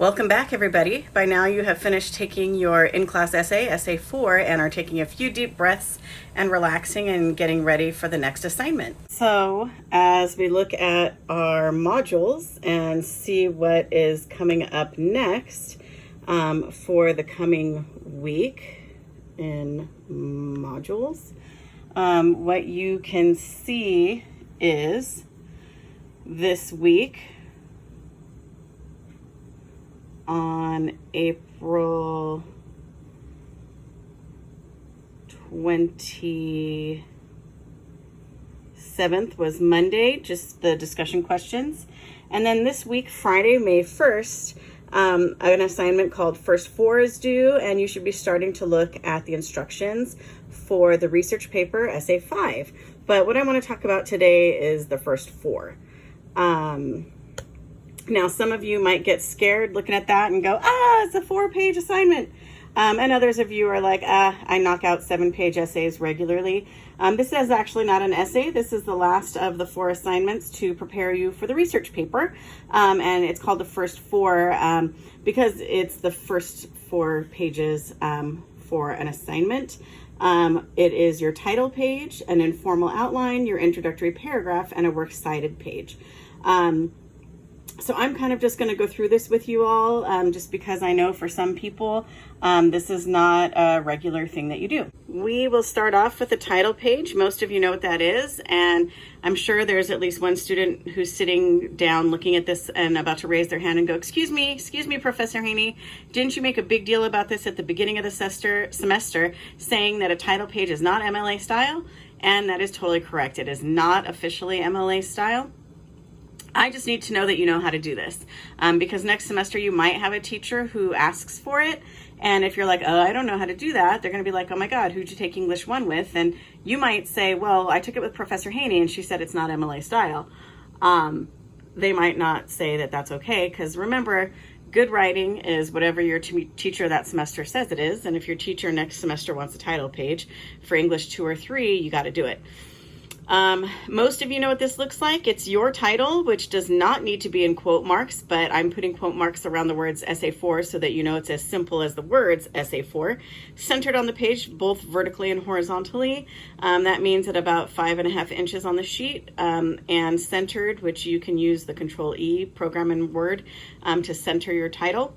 Welcome back, everybody. By now you have finished taking your in-class essay, Essay 4, and are taking a few deep breaths and relaxing and getting ready for the next assignment. So as we look at our modules and see what is coming up next for the coming week in modules, what you can see is this week, on April 27th was Monday, just the discussion questions. And then this week, Friday, May 1st, an assignment called First 4 is due, and you should be starting to look at the instructions for the research paper, Essay 5. But what I want to talk about today is the first 4. Now, some of you might get scared looking at that and go, it's a 4-page assignment. And others of you are like, I knock out 7-page essays regularly. This is actually not an essay. This is the last of the 4 assignments to prepare you for the research paper. And it's called the First 4 because it's the first 4 pages for an assignment. It is your title page, an informal outline, your introductory paragraph, and a works cited page. So I'm kind of just going to go through this with you all, just because I know for some people, this is not a regular thing that you do. We will start off with the title page. Most of you know what that is, and I'm sure there's at least one student who's sitting down looking at this and about to raise their hand and go, excuse me, Professor Haney, didn't you make a big deal about this at the beginning of the semester saying that a title page is not MLA style? And that is totally correct. It is not officially MLA style. I just need to know that you know how to do this, because next semester you might have a teacher who asks for it, and if you're like, I don't know how to do that, they're going to be like, oh my God, who'd you take English 1 with? And you might say, well, I took it with Professor Haney, and she said it's not MLA style. They might not say that that's okay, because remember, good writing is whatever your teacher that semester says it is, and if your teacher next semester wants a title page for English 2 or 3, you got to do it. Most of you know what this looks like. It's your title, which does not need to be in quote marks, but I'm putting quote marks around the words Essay 4 so that you know it's as simple as the words Essay 4. Centered on the page, both vertically and horizontally. That means at about 5.5 inches on the sheet, and centered, which you can use the Control-E program in Word to center your title.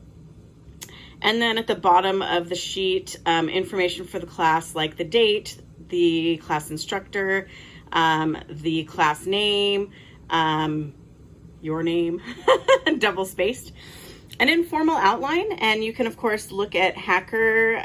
And then at the bottom of the sheet, information for the class, like the date, the class instructor, the class name, your name, double spaced, an informal outline. And you can, of course, look at Hacker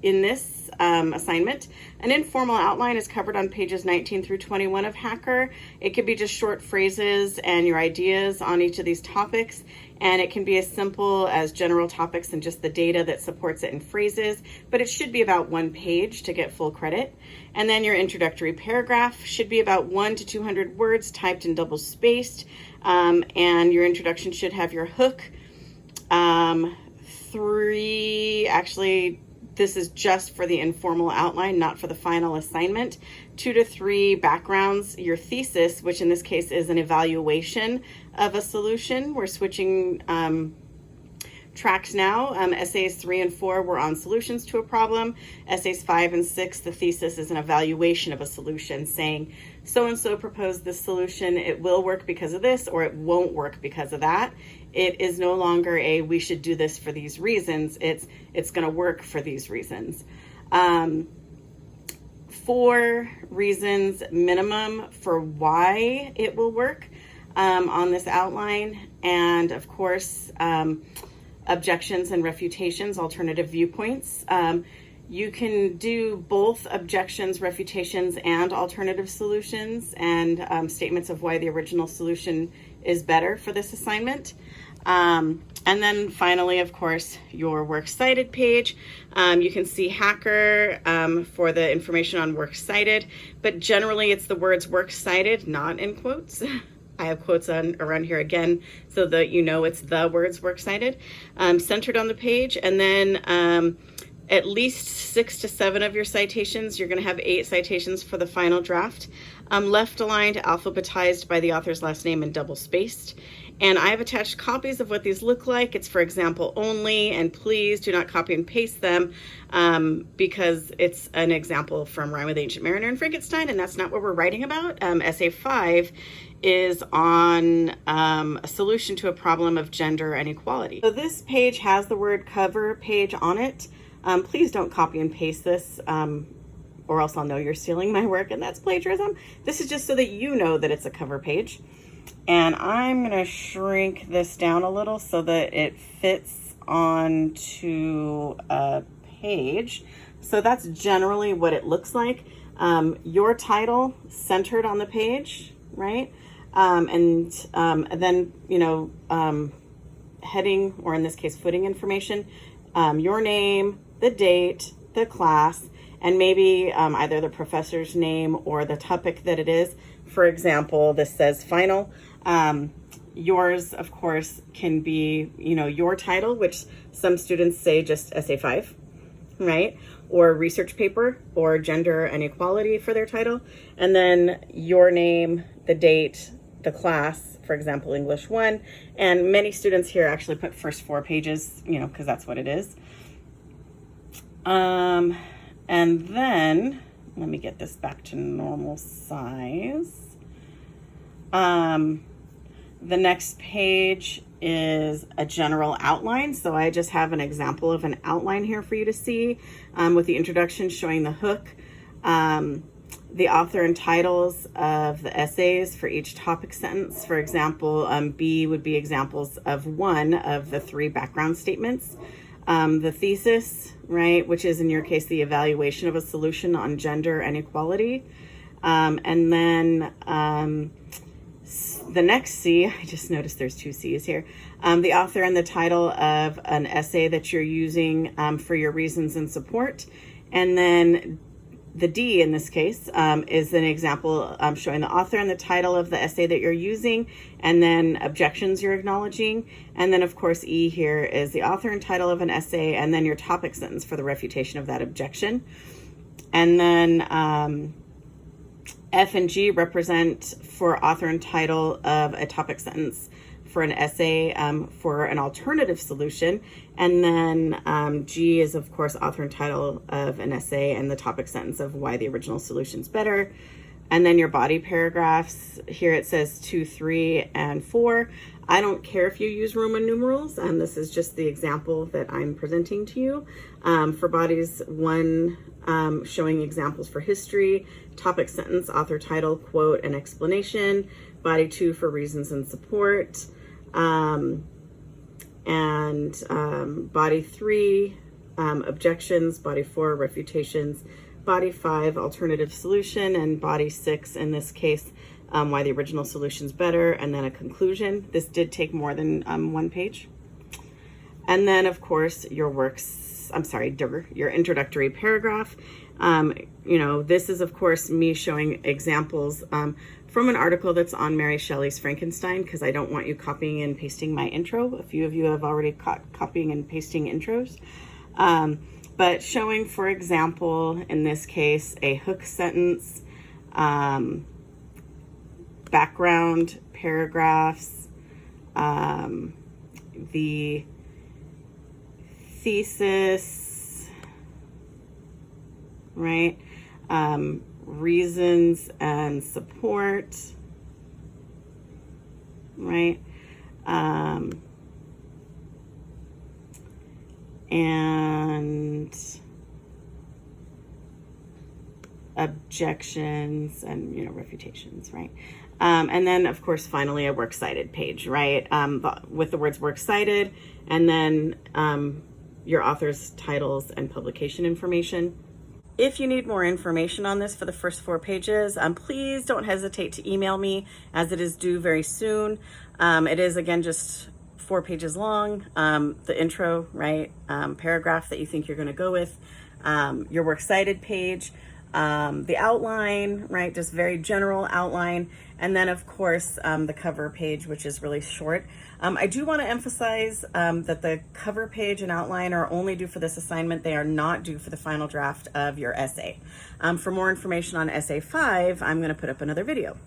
in this assignment. An informal outline is covered on pages 19 through 21 of Hacker. It could be just short phrases and your ideas on each of these topics. And it can be as simple as general topics and just the data that supports it in phrases, but it should be about 1 page to get full credit. And then your introductory paragraph should be about 100 to 200 words typed and double spaced. And your introduction should have your hook. 3, actually, this is just for the informal outline, not for the final assignment. 2 to 3 backgrounds, your thesis, which in this case is an evaluation of a solution. We're switching tracks now. Essays 3 and 4 were on solutions to a problem. Essays 5 and 6, the thesis is an evaluation of a solution, saying so-and-so proposed this solution, it will work because of this, or it won't work because of that. It is no longer a we should do this for these reasons. It's going to work for these reasons. 4 reasons minimum for why it will work on this outline. And of course, objections and refutations, alternative viewpoints. You can do both objections, refutations, and alternative solutions, and statements of why the original solution is better for this assignment. And then finally, of course, your works cited page. You can see Hacker for the information on works cited, but generally it's the words works cited, not in quotes. I have quotes around here again so that you know it's the words works cited, centered on the page. And then at least 6 to 7 of your citations, you're going to have 8 citations for the final draft, left aligned, alphabetized by the author's last name and double spaced. And I've attached copies of what these look like. It's for example only, and please do not copy and paste them because it's an example from Rhyme with Ancient Mariner and Frankenstein, and that's not what we're writing about. Essay 5 is on a solution to a problem of gender inequality. So this page has the word cover page on it. Please don't copy and paste this or else I'll know you're stealing my work, and that's plagiarism. This is just so that you know that it's a cover page. And I'm gonna shrink this down a little so that it fits onto a page. So that's generally what it looks like. Your title centered on the page, right? And then, you know, heading, or in this case, footing information, your name, the date, the class, and maybe either the professor's name or the topic that it is. For example, this says final. Yours, of course, can be, you know, your title, which some students say just Essay 5, right? Or research paper, or gender inequality for their title. And then your name, the date, the class, for example, English 1. And many students here actually put first 4 pages, you know, because that's what it is. And then, let me get this back to normal size. The next page is a general outline. So I just have an example of an outline here for you to see with the introduction showing the hook, the author and titles of the essays for each topic sentence. For example, B would be examples of one of the 3 background statements. The thesis, right, which is in your case the evaluation of a solution on gender inequality. And then the next C, I just noticed there's 2 C's here. The author and the title of an essay that you're using for your reasons and support. And then the D in this case is an example showing the author and the title of the essay that you're using, and then objections you're acknowledging. And then of course E here is the author and title of an essay, and then your topic sentence for the refutation of that objection. And then F and G represent for author and title of a topic sentence for an essay for an alternative solution. And then G is, of course, author and title of an essay and the topic sentence of why the original solution's better. And then your body paragraphs, here it says 2, 3, and 4. I don't care if you use Roman numerals, and this is just the example that I'm presenting to you. For bodies 1, showing examples for history, topic sentence, author title, quote, and explanation. Body 2 for reasons and support. Body 3, objections. Body 4, refutations. Body 5, alternative solution. And body 6, in this case, why the original solution's better. And then a conclusion. This did take more than 1 page. And then, of course, your your introductory paragraph. You know, this is, of course, me showing examples from an article that's on Mary Shelley's Frankenstein, because I don't want you copying and pasting my intro. A few of you have already caught copying and pasting intros. But showing, for example, in this case, a hook sentence, background paragraphs, the thesis, right? Reasons and support, right? And objections and, you know, refutations, right? And then, of course, finally, a works cited page, right? With the words works cited, and then your author's titles and publication information. If you need more information on this for the first 4 pages, please don't hesitate to email me, as it is due very soon. It is, again, just 4 pages long. The intro, right? Paragraph that you think you're going to go with, your works cited page, the outline, right? Just very general outline. And then, of course, the cover page, which is really short. I do want to emphasize that the cover page and outline are only due for this assignment. They are not due for the final draft of your essay. For more information on Essay 5, I'm going to put up another video.